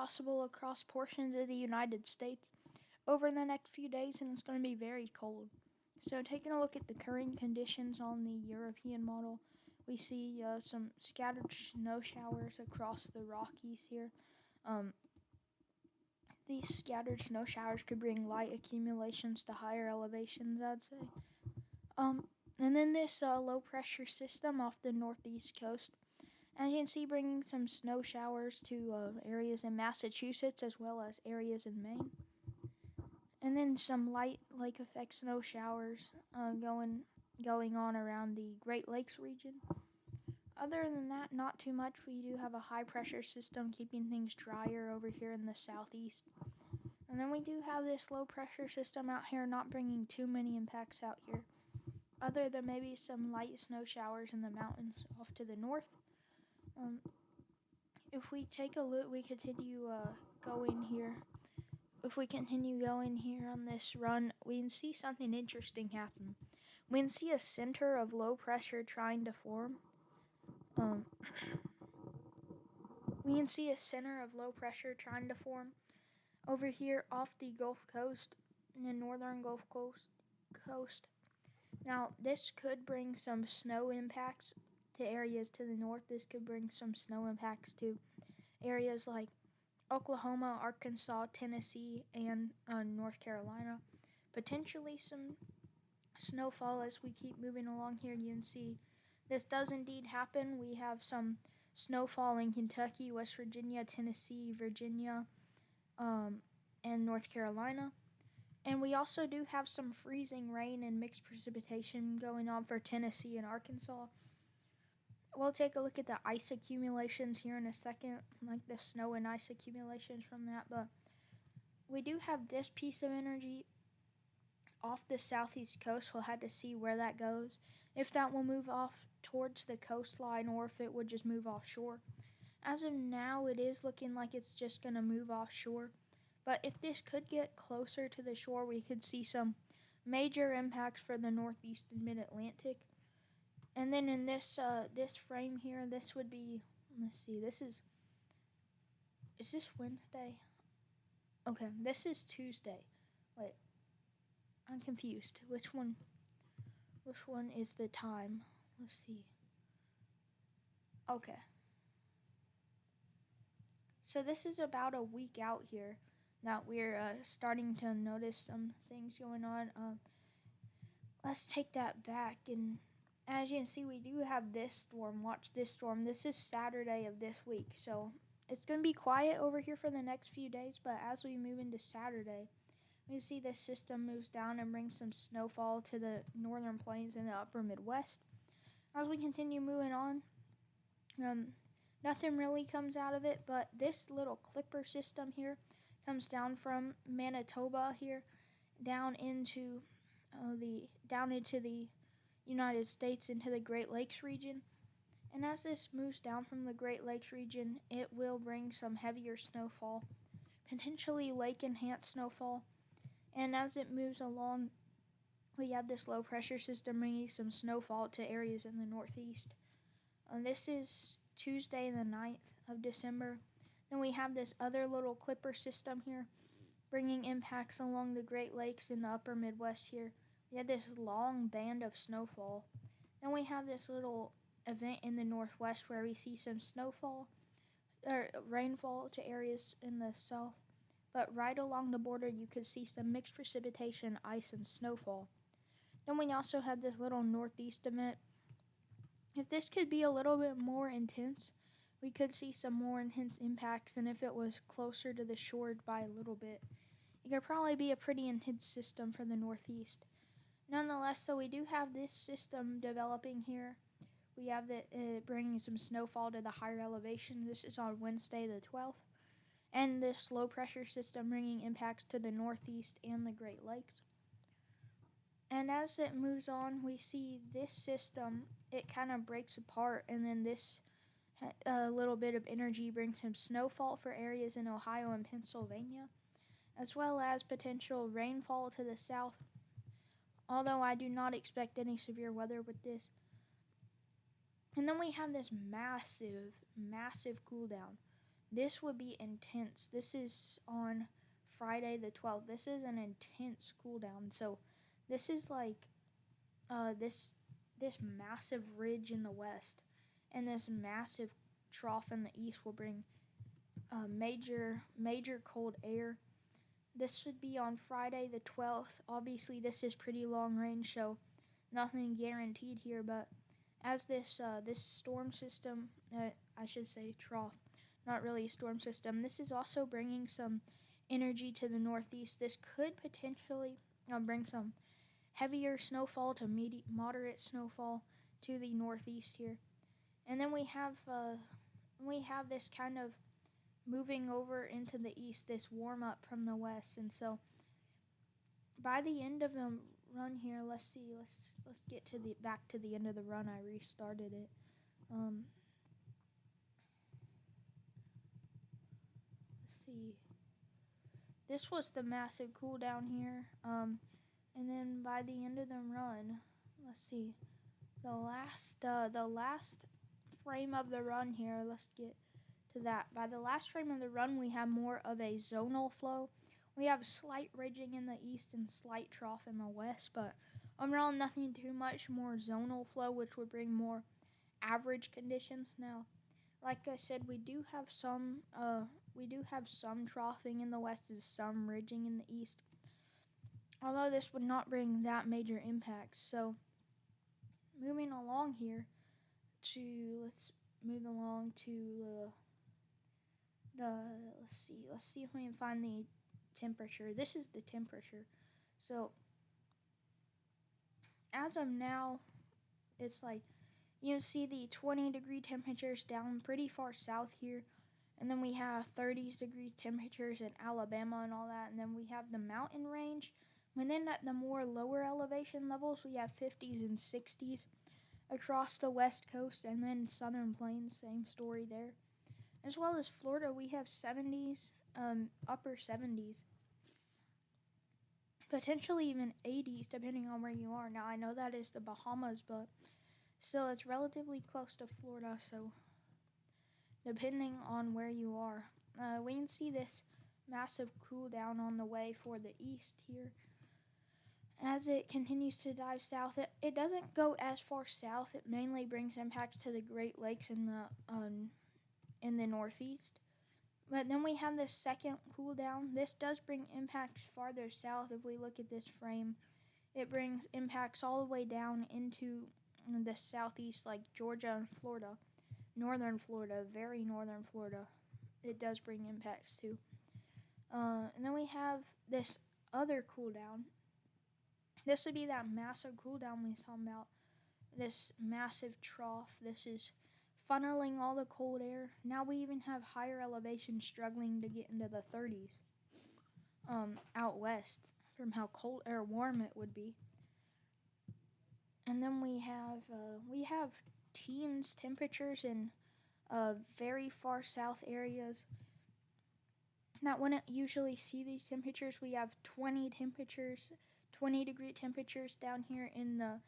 possible across portions of the United States over the next few days, and it's going to be very cold. So taking a look at the current conditions on the European model, we see some scattered snow showers across the Rockies here. These scattered snow showers could bring light accumulations to higher elevations, I'd say. And then this low pressure system off the northeast coast, as you can see, bringing some snow showers to areas in Massachusetts as well as areas in Maine. And then some light lake effect snow showers going on around the Great Lakes region. Other than that, not too much. We do have a high pressure system keeping things drier over here in the southeast. And then we do have this low pressure system out here not bringing too many impacts out here, other than maybe some light snow showers in the mountains off to the north. If we take a look, we continue going here. If we continue going here on this run, we can see something interesting happen. We can see a center of low pressure trying to form. We can see a center of low pressure trying to form over here off the Gulf Coast, in the northern Gulf Coast. Now, this could bring some snow impacts to areas to the north. This could bring some snow impacts to areas like Oklahoma, Arkansas, Tennessee, and North Carolina. Potentially some snowfall as we keep moving along here. You can see this does indeed happen. We have some snowfall in Kentucky, West Virginia, Tennessee, Virginia, and North Carolina. And we also do have some freezing rain and mixed precipitation going on for Tennessee and Arkansas. We'll take a look at the ice accumulations here in a second, like the snow and ice accumulations from that. But we do have this piece of energy off the southeast coast. We'll have to see where that goes, if that will move off towards the coastline or if it would just move offshore. As of now, it is looking like it's just going to move offshore. But if this could get closer to the shore, we could see some major impacts for the northeast and mid-Atlantic. And then in this frame here, this would be, let's see, is this Wednesday? Okay, this is Tuesday. Wait, I'm confused. Which one is the time? Let's see. Okay. So this is about a week out here. Now we're starting to notice some things going on. Let's take that back, and as you can see, we do have this storm. Watch this storm. This is Saturday of this week, so it's going to be quiet over here for the next few days, but as we move into Saturday, we see this system moves down and brings some snowfall to the northern plains and the upper Midwest. As we continue moving on, nothing really comes out of it, but this little clipper system here comes down from Manitoba here down into the United States, into the Great Lakes region. And as this moves down from the Great Lakes region, it will bring some heavier snowfall, potentially lake-enhanced snowfall. And as it moves along, we have this low pressure system bringing some snowfall to areas in the northeast. This is Tuesday the 9th of December. Then we have this other little clipper system here bringing impacts along the Great Lakes in the upper Midwest here. We have this long band of snowfall. Then we have this little event in the northwest where we see some snowfall or rainfall to areas in the south. But right along the border, you could see some mixed precipitation, ice, and snowfall. Then we also have this little northeast event. If this could be a little bit more intense, we could see some more intense impacts than if it was closer to the shore by a little bit. It could probably be a pretty intense system for the northeast. Nonetheless, so we do have this system developing here. We have that bringing some snowfall to the higher elevations. This is on Wednesday the 12th. And this low pressure system bringing impacts to the northeast and the Great Lakes. And as it moves on, we see this system, it kind of breaks apart, and then this little bit of energy brings some snowfall for areas in Ohio and Pennsylvania, as well as potential rainfall to the south, although I do not expect any severe weather with this. And then we have this massive cool down. this would be intense. This is on Friday the 12th. This is an intense cool down. So this is like this massive ridge in the west and this massive trough in the east will bring major cold air. This would be on Friday the 12th. Obviously, this is pretty long range, so nothing guaranteed here. But as this storm system, I should say trough, not really a storm system. This is also bringing some energy to the northeast. This could potentially bring some heavier snowfall to moderate snowfall to the northeast here. And then we have this kind of moving over into the east, this warm up from the west. And so by the end of the run here, let's see, let's get to the back to the end of the run. I restarted it. Let's see. This was the massive cool down here. And then by the end of the run, let's see. The last frame of the run here, let's get to that. By the last frame of the run, we have more of a zonal flow. We have slight ridging in the east and slight trough in the west, but overall nothing too much. More zonal flow, which would bring more average conditions. Now, like I said, we do have some troughing in the west and some ridging in the east. Although this would not bring that major impacts. So moving along here let's move along to let's see if we can find the temperature. This is the temperature. So as of now, it's like you see the 20-degree temperatures down pretty far south here, and then we have 30-degree temperatures in Alabama and all that, and then we have the mountain range. And then at the more lower elevation levels, we have 50s and 60s across the west coast, and then southern plains, same story there. As well as Florida, we have 70s, upper 70s, potentially even 80s depending on where you are. Now, I know that is the Bahamas, but still it's relatively close to Florida, so depending on where you are. We can see this massive cool down on the way for the east here. As it continues to dive south, it doesn't go as far south. It mainly brings impacts to the Great Lakes in the northeast. But then we have this second cool down. This does bring impacts farther south. If we look at this frame, it brings impacts all the way down into the southeast, like Georgia and Florida, northern Florida, very northern Florida. It does bring impacts too. And then we have this other cool down. This would be that massive cool down we saw about. This massive trough. This is funneling all the cold air. Now we even have higher elevation struggling to get into the 30s out west from how cold or warm it would be. And then we have teens temperatures in very far south areas. Now, wouldn't usually see these temperatures. We have 20-degree temperatures down here in the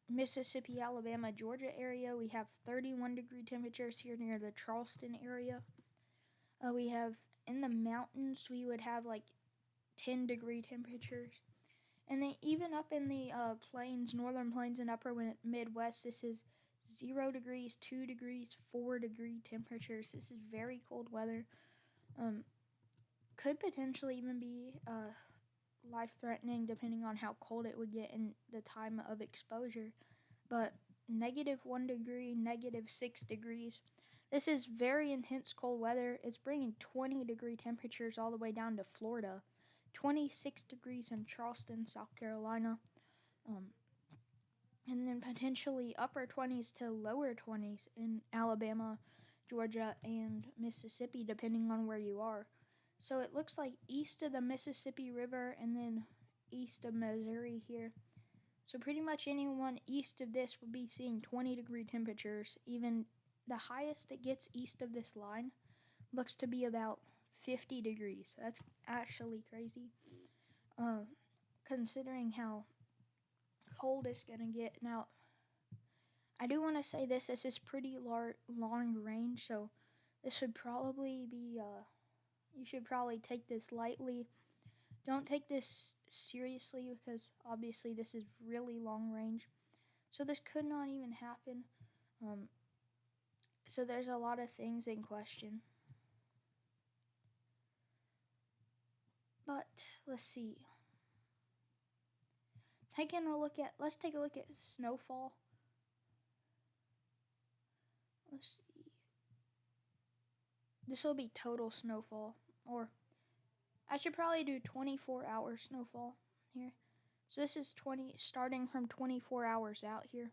Mississippi, Alabama, Georgia area. We have 31-degree temperatures here near the Charleston area. We have in the mountains, we would have like 10-degree temperatures. And then even up in the plains, northern plains and upper Midwest, this is 0 degrees, 2 degrees, 4-degree temperatures. This is very cold weather. Could potentially even be life-threatening depending on how cold it would get in the time of exposure. But -1 degree, -6 degrees. This is very intense cold weather. It's bringing 20-degree temperatures all the way down to Florida. 26 degrees in Charleston, South Carolina. And then potentially upper 20s to lower 20s in Alabama, Georgia, and Mississippi, depending on where you are. So it looks like east of the Mississippi River and then east of Missouri here. So pretty much anyone east of this will be seeing 20-degree temperatures. Even the highest that gets east of this line looks to be about 50 degrees. That's actually crazy, considering how cold it's going to get. Now, I do want to say this is pretty long range, so This should probably be, you should probably take this lightly. Don't take this seriously because obviously this is really long range. So this could not even happen. Um, so there's a lot of things in question. But let's see. Let's take a look at snowfall. Let's see. This will be total snowfall, or I should probably do 24-hour snowfall here. So this is starting from 24 hours out here.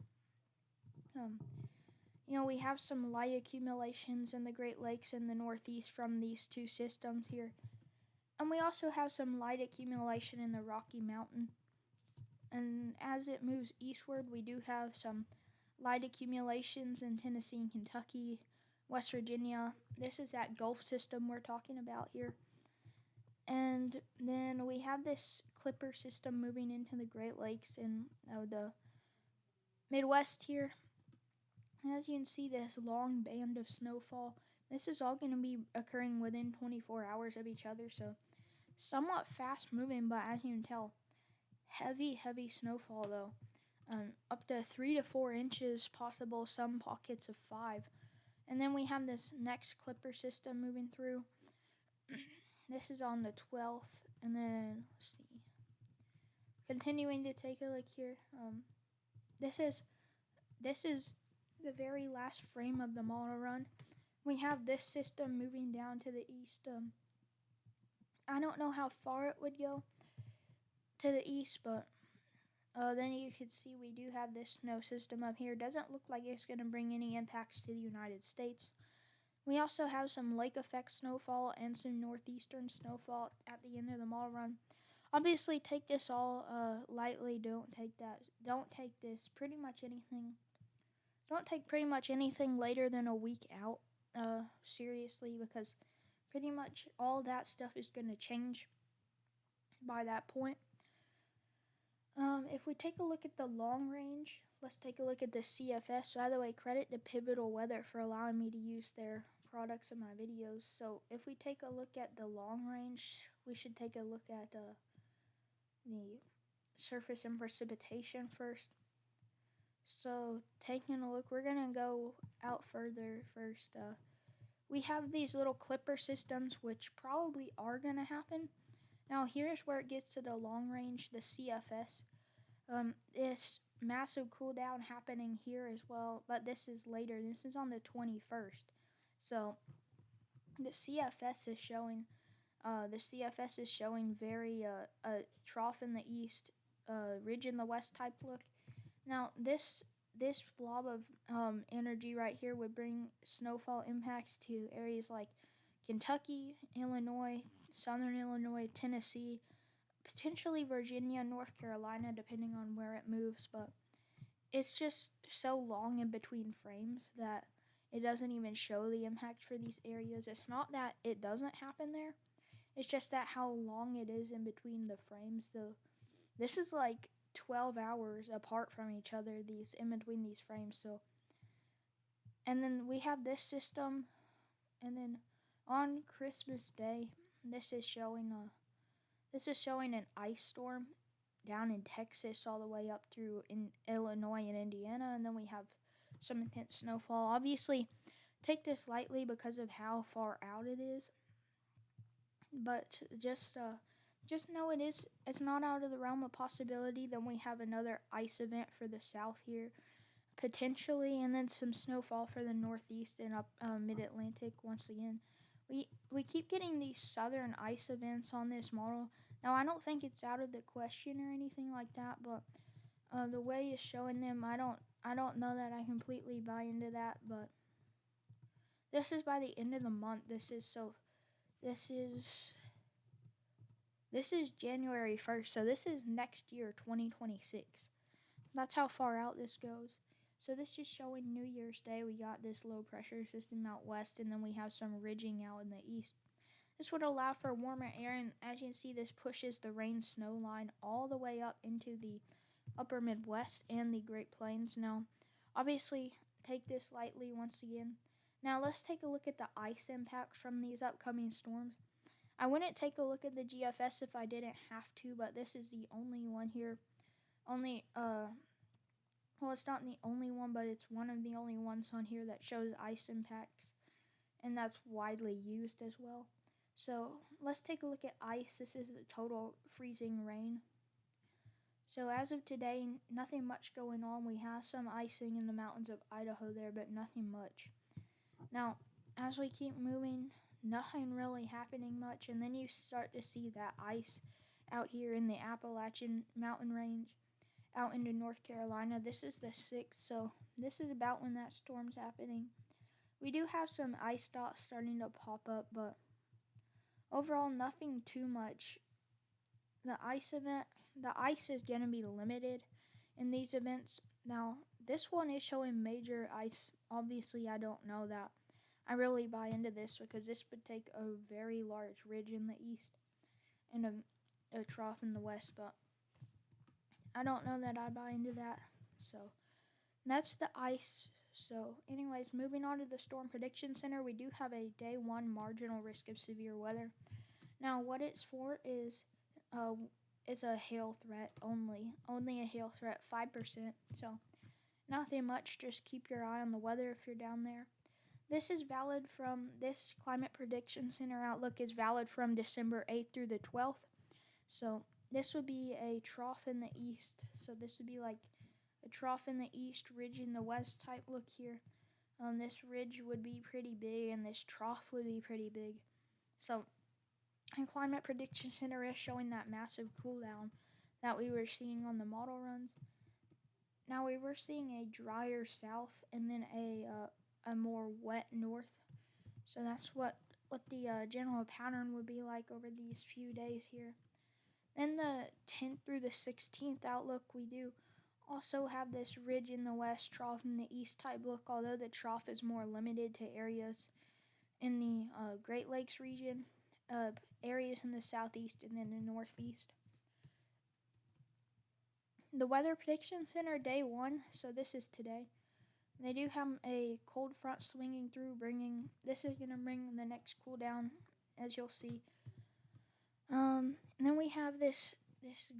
We have some light accumulations in the Great Lakes in the Northeast from these two systems here. And we also have some light accumulation in the Rocky Mountain. And as it moves eastward, we do have some light accumulations in Tennessee and Kentucky, West Virginia. This is that Gulf system we're talking about here. And then we have this Clipper system moving into the Great Lakes in the Midwest here. And as you can see, this long band of snowfall, this is all going to be occurring within 24 hours of each other. So somewhat fast moving, but as you can tell, heavy snowfall though. Up to 3 to 4 inches possible, some pockets of 5. And then we have this next Clipper system moving through. This is on the 12th. And then, let's see. Continuing to take a look here. This is the very last frame of the model run. We have this system moving down to the east. I don't know how far it would go to the east, but then you can see we do have this snow system up here. Doesn't look like it's going to bring any impacts to the United States. We also have some lake effect snowfall and some northeastern snowfall at the end of the model run. Obviously, take this all lightly. Don't take this pretty much anything. Don't take pretty much anything later than a week out seriously, because pretty much all that stuff is going to change by that point. If we take a look at the long range, let's take a look at the CFS. By the way, credit to Pivotal Weather for allowing me to use their products in my videos. So if we take a look at the long range, we should take a look at the surface and precipitation first. So taking a look, we're going to go out further first. We have these little Clipper systems, which probably are going to happen. Now here's where it gets to the long range, the CFS. This massive cool down happening here as well, but this is later. This is on the 21st. So the CFS is showing very a trough in the east, ridge in the west type look. Now this blob of energy right here would bring snowfall impacts to areas like Kentucky, Illinois, southern Illinois, Tennessee, potentially Virginia, North Carolina, depending on where it moves. But it's just so long in between frames that it doesn't even show the impact for these areas. It's not that it doesn't happen there. It's just that how long it is in between the frames. This is like 12 hours apart from each other, these in between these frames. So, and then we have this system, and then on Christmas Day, this is showing an ice storm down in Texas all the way up through in Illinois and Indiana, and then we have some intense snowfall. Obviously, take this lightly because of how far out it is, but just know it's not out of the realm of possibility. Then we have another ice event for the south here, potentially, and then some snowfall for the northeast and up mid-Atlantic once again. We keep getting these southern ice events on this model. Now, I don't think it's out of the question or anything like that, but the way it's showing them, I don't know that I completely buy into that. But this is by the end of the month. This is January 1st, so this is next year, 2026. That's how far out this goes. So this is showing New Year's Day. We got this low pressure system out west, and then we have some ridging out in the east. This would allow for warmer air, and as you can see, this pushes the rain-snow line all the way up into the upper Midwest and the Great Plains. Now, obviously, take this lightly once again. Now let's take a look at the ice impacts from these upcoming storms. I wouldn't take a look at the GFS if I didn't have to, but this is the only one here. Well, it's not the only one, but it's one of the only ones on here that shows ice impacts, and that's widely used as well. So let's take a look at ice. This is the total freezing rain. So as of today, nothing much going on. We have some icing in the mountains of Idaho there, but nothing much. Now, as we keep moving, nothing really happening much, and then you start to see that ice out here in the Appalachian mountain range out into North Carolina. This is the 6th, so this is about when that storm's happening. We do have some ice dots starting to pop up, but overall nothing too much. The ice is going to be limited in these events. Now, this one is showing major ice. Obviously, I don't know that. I really buy into this because this would take a very large ridge in the east and a trough in the west, but I don't know that I buy into that. So that's the ice. So anyways, moving on to the Storm Prediction Center, we do have a day 1 marginal risk of severe weather. Now what it's for is it's a hail threat only a hail threat, 5%. So nothing much, just keep your eye on the weather if you're down there. This Climate Prediction Center outlook is valid from December 8th through the 12th. So this would be a trough in the east. So this would be like a trough in the east, ridge in the west type look here. This ridge would be pretty big and this trough would be pretty big. So the Climate Prediction Center is showing that massive cool down that we were seeing on the model runs. Now we were seeing a drier south and then a more wet north. So that's what the general pattern would be like over these few days here. Then the 10th through the 16th outlook, we do also have this ridge in the west, trough in the east type look, although the trough is more limited to areas in the Great Lakes region, areas in the southeast and then the northeast. The Weather Prediction Center day 1, so this is today. They do have a cold front swinging through, this is going to bring the next cool down, as you'll see. And then we have this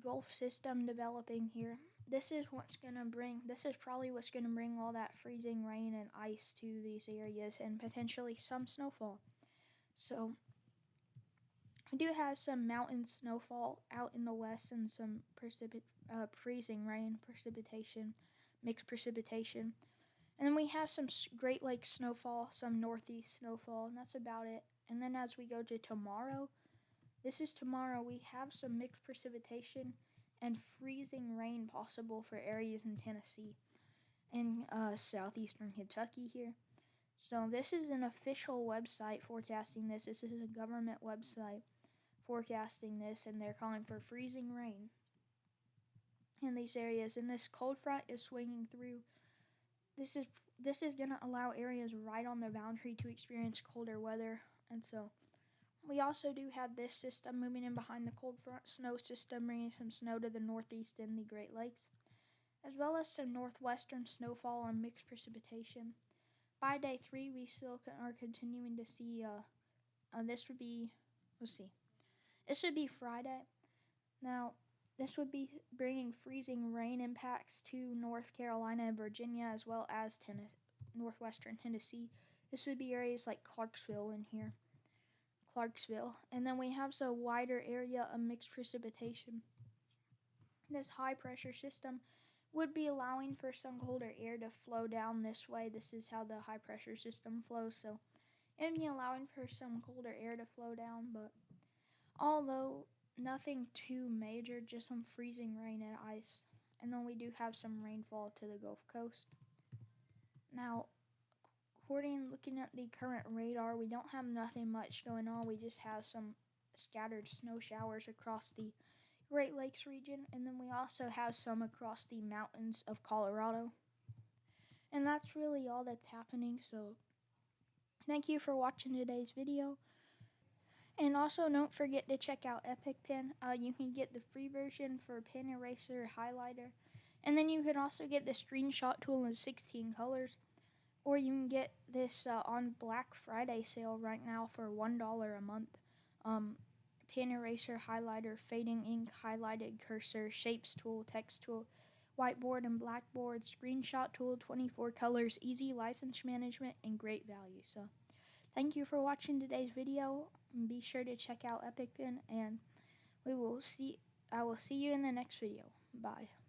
Gulf system developing here. This is probably what's going to bring all that freezing rain and ice to these areas and potentially some snowfall. So we do have some mountain snowfall out in the west and some freezing rain, mixed precipitation. And then we have some Great Lakes snowfall, some northeast snowfall, and that's about it. And then as we go to tomorrow, we have some mixed precipitation and freezing rain possible for areas in Tennessee and southeastern Kentucky here. So this is an official website forecasting this. This is a government website forecasting this, and they're calling for freezing rain in these areas. And this cold front is swinging through. This is going to allow areas right on the boundary to experience colder weather. And so we also do have this system moving in behind the cold front snow system, bringing some snow to the northeast and the Great Lakes, as well as some northwestern snowfall and mixed precipitation. By day 3, we still are continuing to see, this would be Friday. Now, this would be bringing freezing rain impacts to North Carolina and Virginia, as well as northwestern Tennessee. This would be areas like Clarksville. And then we have a wider area of mixed precipitation. This high pressure system would be allowing for some colder air to flow down this way. This is how the high pressure system flows. So it would be allowing for some colder air to flow down, but although nothing too major, just some freezing rain and ice. And then we do have some rainfall to the Gulf Coast. Now, looking at the current radar, we don't have nothing much going on. We just have some scattered snow showers across the Great Lakes region, and then we also have some across the mountains of Colorado. And that's really all that's happening. So thank you for watching today's video. And also don't forget to check out EpicPen. You can get the free version for pen eraser highlighter. And then you can also get the screenshot tool in 16 colors or you can get this on Black Friday sale right now for $1 a month. Pen eraser, highlighter, fading ink, highlighted cursor, shapes tool, text tool, whiteboard and blackboard, screenshot tool, 24 colors, easy license management, and great value. So thank you for watching today's video. Be sure to check out EpicPen, and I will see you in the next video. Bye.